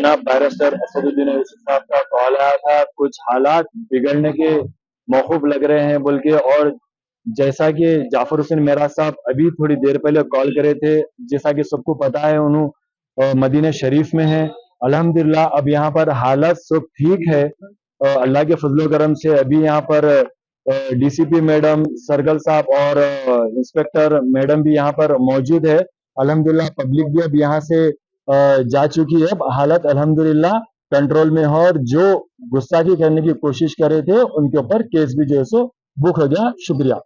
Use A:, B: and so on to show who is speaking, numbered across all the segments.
A: जनाब बैरिस्टर असदुद्दीन ओवैसी साहब का कॉल आया था, कुछ हालात बिगड़ने के मौकूफ लग रहे हैं बोल के। और जैसा कि जाफर हुसैन मेहरा साहब अभी थोड़ी देर पहले कॉल करे थे, जैसा कि सबको पता है उन्होंने मदीना शरीफ में है। अल्हम्दुलिल्लाह अब यहाँ पर हालत सब ठीक है, अल्लाह के फजलो करम से। अभी यहाँ पर डीसीपी मैडम, सर्कल साहब और इंस्पेक्टर मैडम भी यहाँ पर मौजूद है। अल्हम्दुलिल्लाह पब्लिक भी अब यहाँ से जा चुकी है। अब हालत अल्हम्दुलिल्लाह कंट्रोल में है, और जो गुस्ताखी करने की कोशिश कर रहे थे उनके ऊपर केस भी जो है सो बुक हो गया। शुक्रिया।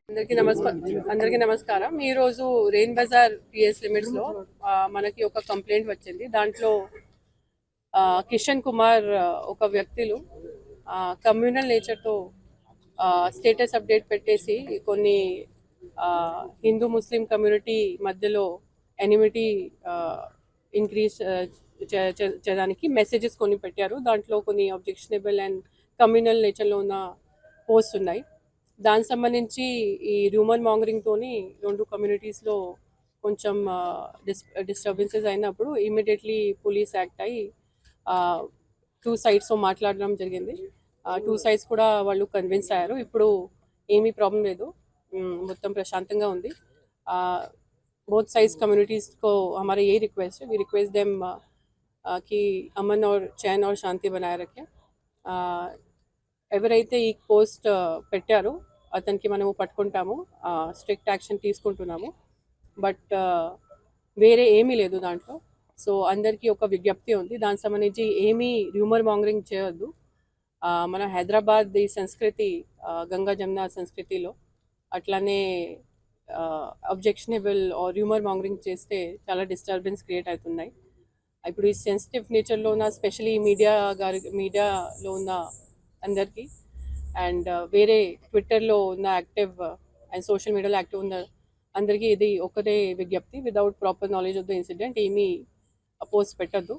B: అందరికీ నమస్కారం. ఈరోజు రెయిన్ బజార్ పిఎస్ లిమిట్స్లో మనకి ఒక కంప్లైంట్ వచ్చింది. దాంట్లో కిషన్ కుమార్ ఒక వ్యక్తులు కమ్యూనల్ నేచర్తో స్టేటస్ అప్డేట్ పెట్టేసి కొన్ని హిందూ ముస్లిం కమ్యూనిటీ మధ్యలో ఎనిమిటీ ఇంక్రీజ్ చేయడానికి మెసేజెస్ కొన్ని పెట్టారు. దాంట్లో కొన్ని అబ్జెక్షనబుల్ అండ్ కమ్యూనల్ నేచర్లో ఉన్న పోస్ట్ ఉన్నాయి. దానికి సంబంధించి ఈ రూమర్ మాంగరింగ్తోని రెండు కమ్యూనిటీస్లో కొంచెం డిస్టర్బెన్సెస్ అయినప్పుడు ఇమీడియట్లీ పోలీస్ యాక్ట్ అయ్యి టూ సైడ్స్తో మాట్లాడడం జరిగింది. టూ సైడ్స్ కూడా వాళ్ళు కన్విన్స్ అయ్యారు. ఇప్పుడు ఏమీ ప్రాబ్లం లేదు, మొత్తం ప్రశాంతంగా ఉంది. बोथ साइड्स कम्युनिटीज़ को हमारा यही रिक्वेस्ट है, वी रिक्वेस्ट देम कि अमन और चैन और शांति बनाए रखें. ఎవరైతే ఈ పోస్ట్ పెట్టారో అతనికి మనము పట్టుకుంటాము, స్ట్రిక్ట్ యాక్షన్ తీసుకుంటున్నాము. బట్ వేరే ఏమీ లేదు దాంట్లో. సో అందరికీ ఒక విజ్ఞప్తి ఉంది, దానికి సంబంధించి ఏమీ రూమర్ మాంగరింగ్ చేయొద్దు. మన హైదరాబాద్ ఈ సంస్కృతి గంగా జమున సంస్కృతిలో అట్లానే అబ్జెక్షనబుల్ రూమర్ మాంగరింగ్ చేస్తే చాలా డిస్టర్బెన్స్ క్రియేట్ అవుతున్నాయి. ఇప్పుడు ఈ సెన్సిటివ్ నేచర్లో ఉన్న స్పెషలీ మీడియాలో ఉన్న అందరికీ అండ్ వేరే ట్విట్టర్లో ఉన్న యాక్టివ్ అండ్ సోషల్ మీడియాలో యాక్టివ్ ఉన్న అందరికీ ఇది ఒకటే విజ్ఞప్తి, without proper knowledge of the incident ఏమీ పోస్ట్ పెట్టద్దు.